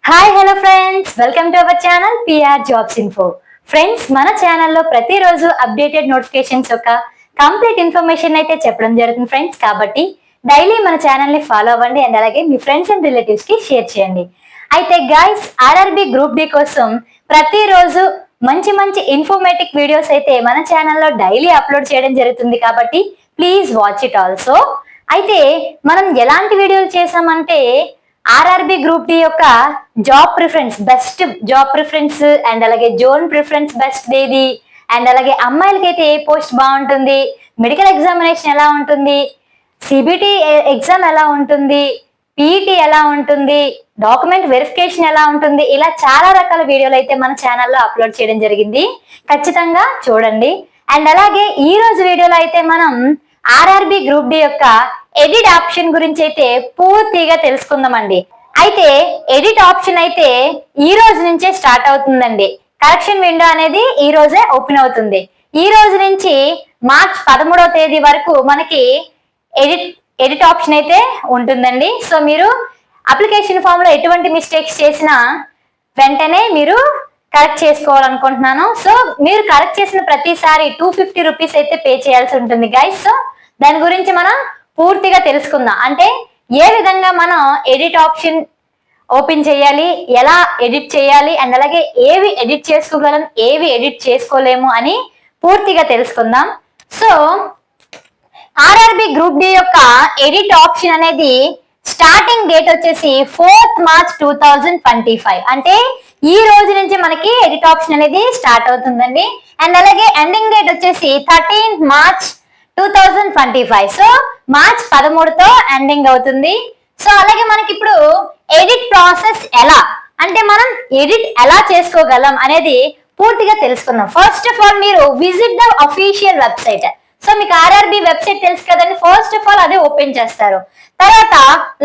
Hi hello friends, welcome to our channel PR jobs info. Friends, మన ఛానల్లో ప్రతిరోజు updated notifications యొక్క complete information అయితే చెప్పడం జరుగుతుంది ఫ్రెండ్స్. కాబట్టి డైలీ మన ఛానల్ని ఫాలో అవ్వండి అండ్ అలాగే మీ ఫ్రెండ్స్ అండ్ రిలేటివ్స్ కి షేర్ చేయండి. అయితే గైస్, ఆర్ఆర్బి గ్రూప్ డి కోసం ప్రతిరోజు మంచి మంచి ఇన్ఫర్మేటివ్ వీడియోస్ అయితే మన ఛానల్లో డైలీ అప్లోడ్ చేయడం జరుగుతుంది. కాబట్టి ప్లీజ్ వాచ్ ఇట్ ఆల్సో. అయితే మనం ఎలాంటి వీడియోలు చేసామంటే ఆర్ఆర్బి గ్రూప్ డి యొక్క job preference, best job preference and అలాగే జోన్ ప్రిఫరెన్స్ బెస్ట్ ఏది, అండ్ అలాగే అమ్మాయిలకైతే ఏ పోస్ట్ బాగుంటుంది, మెడికల్ ఎగ్జామినేషన్ ఎలా ఉంటుంది, సిబిటి ఎగ్జామ్ ఎలా ఉంటుంది, పీఈటీ ఎలా ఉంటుంది, డాక్యుమెంట్ వెరిఫికేషన్ ఎలా ఉంటుంది, ఇలా చాలా రకాల వీడియోలు అయితే మన ఛానల్లో అప్లోడ్ చేయడం జరిగింది. ఖచ్చితంగా చూడండి. అండ్ అలాగే ఈ రోజు వీడియోలో అయితే మనం ఆర్ఆర్బి గ్రూప్ డి యొక్క ఎడిట్ ఆప్షన్ గురించి అయితే పూర్తిగా తెలుసుకుందామండి. అయితే ఎడిట్ ఆప్షన్ అయితే ఈ రోజు నుంచే స్టార్ట్ అవుతుందండి. కరెక్షన్ విండో అనేది ఈ రోజే ఓపెన్ అవుతుంది. ఈ రోజు నుంచి మార్చ్ 13వ తేదీ వరకు మనకి ఎడిట్ ఆప్షన్ అయితే ఉంటుందండి. సో మీరు అప్లికేషన్ ఫామ్ లో ఎటువంటి మిస్టేక్స్ చేసినా వెంటనే మీరు కరెక్ట్ చేసుకోవాలనుకుంటున్నాను. సో మీరు కరెక్ట్ చేసిన ప్రతిసారి 250 రూపీస్ అయితే పే చేయాల్సి ఉంటుంది గైస్. సో దాని గురించి మనం పూర్తిగా తెలుసుకుందాం. అంటే ఏ విధంగా మనం ఎడిట్ ఆప్షన్ ఓపెన్ చేయాలి, ఎలా ఎడిట్ చేయాలి అండ్ అలాగే ఏవి ఎడిట్ చేసుకోగలం, ఏవి ఎడిట్ చేసుకోలేము అని పూర్తిగా తెలుసుకుందాం. సో ఆర్ఆర్బి గ్రూప్ డి యొక్క ఎడిట్ ఆప్షన్ అనేది స్టార్టింగ్ డేట్ వచ్చేసి 4th March 2025. అంటే ఈ రోజు నుంచి మనకి ఎడిట్ ఆప్షన్ అనేది స్టార్ట్ అవుతుందండి. అండ్ అలాగే ఎండింగ్ డేట్ వచ్చేసి 13th March 2025. సో మార్చ్ 13తో ఎండింగ్ అవుతుంది. సో అలాగే మనకి ఇప్పుడు ఎడిట్ ప్రాసెస్ ఎలా, అంటే మనం ఎడిట్ ఎలా చేసుకోగలం అనేది పూర్తిగా తెలుసుకుందాం. ఫస్ట్ ఆఫ్ ఆల్ మీరు visit the official website. So మీకు ఆర్ఆర్బి వెబ్సైట్ తెలుసు కదండి. ఫస్ట్ ఆఫ్ ఆల్ అదే ఓపెన్ చేస్తారు. తర్వాత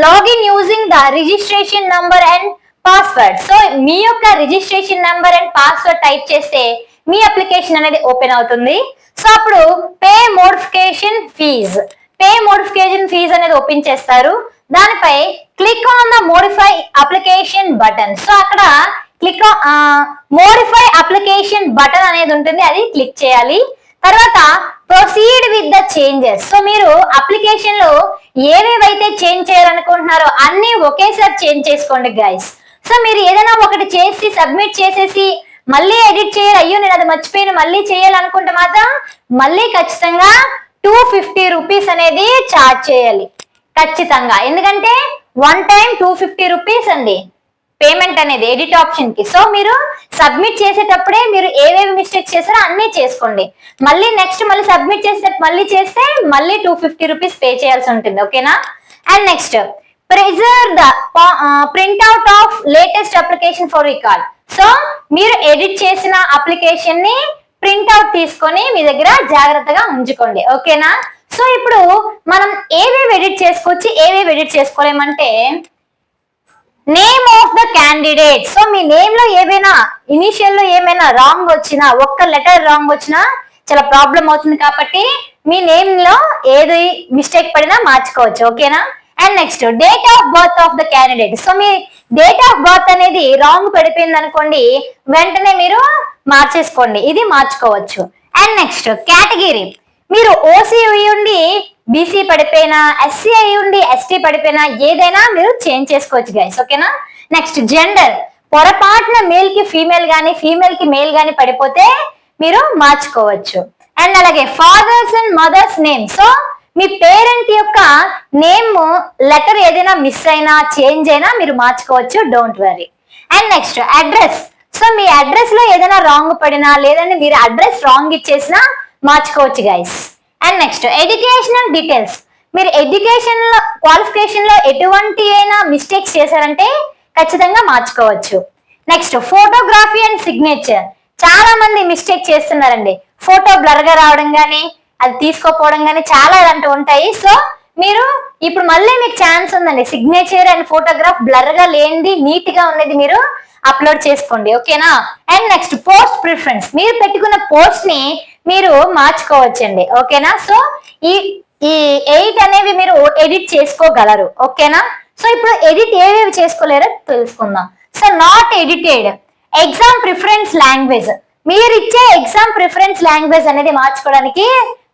log in using the registration number and password. So మీ యొక్క registration number and password type చేస్తే మీ అప్లికేషన్ అనేది ఓపెన్ అవుతుంది. సో అప్పుడు పే మోడిఫికేషన్ ఫీజ్ అనేది ఓపెన్ చేస్తారు. దానిపై click on the modify application button. So అక్కడ క్లిక్ మోడిఫై అప్లికేషన్ బటన్ అనేది ఉంటుంది, అది క్లిక్ చేయాలి. తర్వాత proceed with the changes. So మీరు అప్లికేషన్ లో ఏవేవైతే చేంజ్ చేయాలనుకుంటున్నారో అన్ని ఒకేసారి చేంజ్ చేసుకోండి గైస్. సో మీరు ఏదైనా ఒకటి చేసి సబ్మిట్ చేసేసి మళ్ళీ ఎడిట్ చేయాలి, అయ్యో నేను అది మర్చిపోయిన మళ్ళీ చేయాలనుకుంటే మాత్రం మళ్ళీ ఖచ్చితంగా 250 రూపీస్ అనేది చార్జ్ చేయాలి ఖచ్చితంగా. ఎందుకంటే వన్ టైం 250 రూపీస్ అండి పేమెంట్ అనేది ఎడిట్ ఆప్షన్ కి. సో మీరు సబ్మిట్ చేసేటప్పుడే మీరు ఏవేవి మిస్టేక్స్ చేస్తారో అన్ని చేసుకోండి. మళ్ళీ నెక్స్ట్ మళ్ళీ సబ్మిట్ చేసేటప్పుడు మళ్ళీ చేస్తే మళ్ళీ 250 రూపీస్ పే చేయాల్సి ఉంటుంది. ఓకేనా? And next preserve the printout of latus application for record. So మీరు ఎడిట్ చేసిన అప్లికేషన్ ని ప్రింట్అవుట్ తీసుకొని మీ దగ్గర జాగ్రత్తగా ఉంచుకోండి. ఓకేనా? సో ఇప్పుడు మనం ఏవేవి ఎడిట్ చేసుకోవచ్చు, ఏవేవి ఎడిట్ చేసుకోలేమంటే name of the candidate. So మీ నేమ్ లో ఏమైనా ఇనిషియల్ లో ఏమైనా రాంగ్ వచ్చినా, ఒక్క లెటర్ రాంగ్ వచ్చినా చాలా ప్రాబ్లం అవుతుంది. కాబట్టి మీ నేమ్ లో ఏది మిస్టేక్ పడినా మార్చుకోవచ్చు. ఓకేనా? And next date of birth of the candidate. So మీ డేట్ ఆఫ్ బర్త్ అనేది రాంగ్ పడిపోయింది అనుకోండి, వెంటనే మీరు మార్చేసుకోండి, ఇది మార్చుకోవచ్చు. అండ్ నెక్స్ట్ కేటగిరీ, మీరు ఓసీ అయ్యుండి బీసీ పడిపోయినా, ఎస్సీ అయ్యుండి ఎస్టీ పడిపోయినా ఏదైనా మీరు చేంజ్ చేసుకోవచ్చు గైస్. ఓకేనా? నెక్స్ట్ జెండర్, పొరపాటున మేల్ కి ఫీమేల్ గానీ ఫీమేల్ కి మేల్ గానీ పడిపోతే మీరు మార్చుకోవచ్చు. అండ్ అలాగే father's and mother's name. So మీ పేరెంట్ యొక్క నేమ్ లెటర్ ఏదైనా మిస్ అయినా చేంజ్ అయినా మీరు మార్చుకోవచ్చు, don't worry. And next address. So me address లో ఏదైనా రాంగ్ పడినా లేదంటే మీరు అడ్రస్ రాంగ్ ఇచ్చేసినా మార్చుకోవచ్చు guys. And next educational details. మీరు ఎడ్యుకేషన్ లో క్వాలిఫికేషన్ లో ఎటువంటి అయినా మిస్టేక్స్ చేశారంటే ఖచ్చితంగా మార్చుకోవచ్చు. Next photography and signature. చాలా మంది మిస్టేక్ చేస్తున్నారండి. ఫోటో బ్లర్ గా రావడం కానీ అది తీసుకోపోవడం కానీ చాలా ఇలాంటి ఉంటాయి. సో మీరు ఇప్పుడు మళ్ళీ మీకు ఛాన్స్ ఉందండి, సిగ్నేచర్ అండ్ ఫోటోగ్రాఫ్ బ్లర్ గా లేనిది నీట్ గా ఉన్నది మీరు అప్లోడ్ చేసుకోండి. ఓకేనా? And next post preference. మీరు పెట్టుకున్న పోస్ట్ ని మీరు మార్చుకోవచ్చండి. ఓకేనా? సో ఈ 8 అనేవి మీరు ఎడిట్ చేసుకోగలరు. ఓకేనా? సో ఇప్పుడు ఎడిట్ ఏవేవి చేసుకోలేరో తెలుసుకుందాం. So not edited. Exam preference language, మీరు ఇచ్చే ఎగ్జామ్ ప్రిఫరెన్స్ లాంగ్వేజ్ అనేది మార్చుకోవడానికి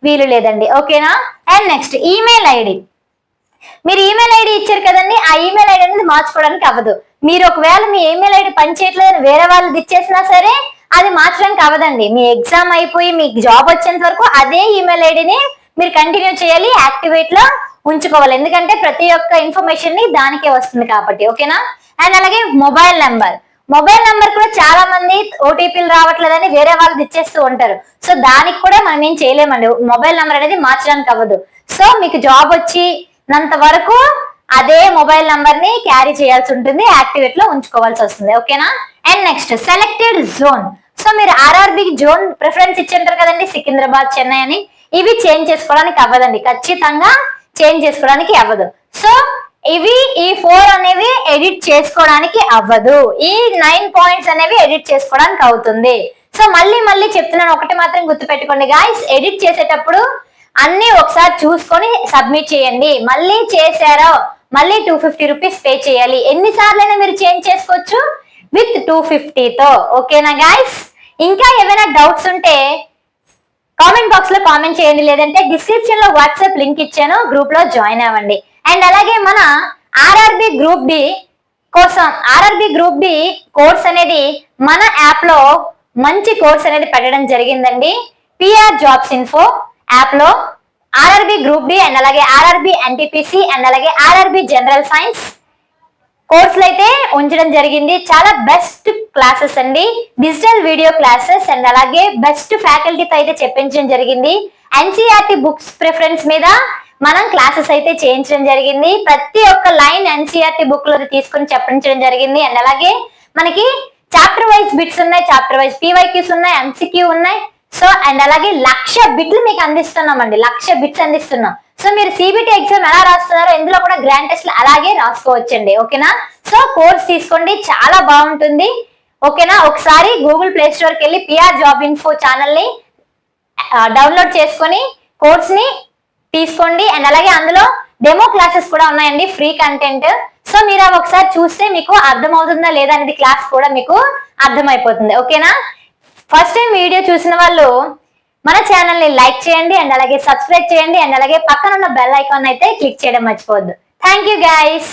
వీలు లేదండి. ఓకేనా? అండ్ నెక్స్ట్ ఈమెయిల్ ఐడి, మీరు ఈమెయిల్ ఐడి ఇచ్చారు కదండి, ఆ ఈమెయిల్ ఐడి అనేది మార్చుకోవడానికి అవ్వదు. మీరు ఒకవేళ మీ ఈమెయిల్ ఐడి పనిచేయట్లేదని వేరే వాళ్ళది ఇచ్చేసినా సరే అది మార్చడానికి అవ్వదండి. మీ ఎగ్జామ్ అయిపోయి మీకు జాబ్ వచ్చేంత వరకు అదే ఈమెయిల్ ఐడిని మీరు కంటిన్యూ చేయాలి, యాక్టివేట్ లో ఉంచుకోవాలి. ఎందుకంటే ప్రతి ఒక్క ఇన్ఫర్మేషన్ ని దానికే వస్తుంది కాబట్టి. ఓకేనా? అండ్ అలాగే మొబైల్ నెంబర్, మొబైల్ నెంబర్ కూడా చాలా మంది ఓటీపీలు రావట్లేదని వేరే వాళ్ళది ఇచ్చేస్తూ ఉంటారు. సో దానికి కూడా మనం ఏం చేయలేమండి, మొబైల్ నెంబర్ అనేది మార్చడానికి అవ్వదు. సో మీకు జాబ్ వచ్చినంత వరకు అదే మొబైల్ నంబర్ ని క్యారీ చేయాల్సి ఉంటుంది, యాక్టివేట్ లో ఉంచుకోవాల్సి వస్తుంది. ఓకేనా? And next selected zone, so మీరు ఆర్ఆర్బి జోన్ ప్రిఫరెన్స్ ఇచ్చింటారు కదండి, సికింద్రాబాద్, చెన్నై అని, ఇవి చేంజ్ చేసుకోవడానికి అవ్వదండి, ఖచ్చితంగా చేంజ్ చేసుకోవడానికి అవ్వదు. సో ఇవి ఈ 4 అనేవి ఎడిట్ చేసుకోవడానికి అవ్వదు, ఈ 9 పాయింట్స్ అనేవి ఎడిట్ చేసుకోవడానికి అవుతుంది. సో మళ్ళీ చెప్తున్నాను, ఒకటి మాత్రం గుర్తుపెట్టుకోండి గాయ్స్, ఎడిట్ చేసేటప్పుడు అన్ని ఒకసారి చూసుకొని సబ్మిట్ చేయండి. మళ్ళీ చేశారో మళ్ళీ 250 రూపీస్ పే చేయాలి. ఎన్నిసార్లైనా మీరు చేంజ్ చేసుకోవచ్చు విత్ 250 తో. ఓకేనా గాయ్స్? ఇంకా ఏమైనా డౌట్స్ ఉంటే కామెంట్ బాక్స్ లో కామెంట్ చేయండి, లేదంటే డిస్క్రిప్షన్ లో వాట్సాప్ లింక్ ఇచ్చాను, గ్రూప్ లో జాయిన్ అవ్వండి. అండ్ అలాగే మన ఆర్ఆర్బి గ్రూప్ డి కోసం, ఆర్ఆర్బి గ్రూప్ డి కోర్స్ అనేది మన యాప్ లో మంచి కోర్స్ అనేది పెట్టడం జరిగిందండి. పిఆర్ జాబ్స్ ఇన్ఫో యాప్ లో ఆర్ఆర్బి గ్రూప్ డి అండ్ అలాగే ఆర్ఆర్బి ఎన్టీపీసీ అండ్ అలాగే ఆర్ఆర్బి జనరల్ సైన్స్ కోర్సులు అయితే ఉంచడం జరిగింది. చాలా బెస్ట్ క్లాసెస్ అండి, డిజిటల్ వీడియో క్లాసెస్ అండ్ అలాగే బెస్ట్ ఫ్యాకల్టీతో అయితే చెప్పించడం జరిగింది. ఎన్సీఆర్టీ బుక్స్ ప్రిఫరెన్స్ మీద మనం క్లాసెస్ అయితే చేయించడం జరిగింది. ప్రతి ఒక్క లైన్ ఎన్సీఆర్టీ బుక్ లో తీసుకుని చెప్పించడం జరిగింది. అండ్ అలాగే మనకి చాప్టర్ వైజ్ బిట్స్ ఉన్నాయి, చాప్టర్ వైజ్ పీవైక్యూస్ ఉన్నాయి, ఎంసీక్యూ ఉన్నాయి. సో అండ్ అలాగే 1,00,000 బిట్లు మీకు అందిస్తున్నామండి, 1,00,000 బిట్స్ అందిస్తున్నాం. సో మీరు సిబిటి ఎగ్జామ్ ఎలా రాస్తున్నారో ఇందులో కూడా గ్రాండ్ టెస్ట్ అలాగే రాసుకోవచ్చండి. ఓకేనా? సో కోర్స్ తీసుకోండి, చాలా బాగుంటుంది. ఓకేనా? ఒకసారి గూగుల్ ప్లే స్టోర్ కి వెళ్ళి పిఆర్ జాబ్ ఇన్ఫో ఛానల్ ని డౌన్లోడ్ చేసుకొని కోర్స్ ని తీసుకోండి. అండ్ అలాగే అందులో డెమో క్లాసెస్ కూడా ఉన్నాయండి, ఫ్రీ కంటెంట్. సో మీరు అవి ఒకసారి చూస్తే మీకు అర్థమవుతుందా లేదా అనేది క్లాస్ కూడా మీకు అర్థమైపోతుంది. ఓకేనా? ఫస్ట్ టైం వీడియో చూసిన వాళ్ళు మన ఛానల్ ని లైక్ చేయండి అండ్ అలాగే సబ్స్క్రైబ్ చేయండి అండ్ అలాగే పక్కన ఉన్న బెల్ ఐకాన్ అయితే క్లిక్ చేయడం మర్చిపోవద్దు. Thank you guys.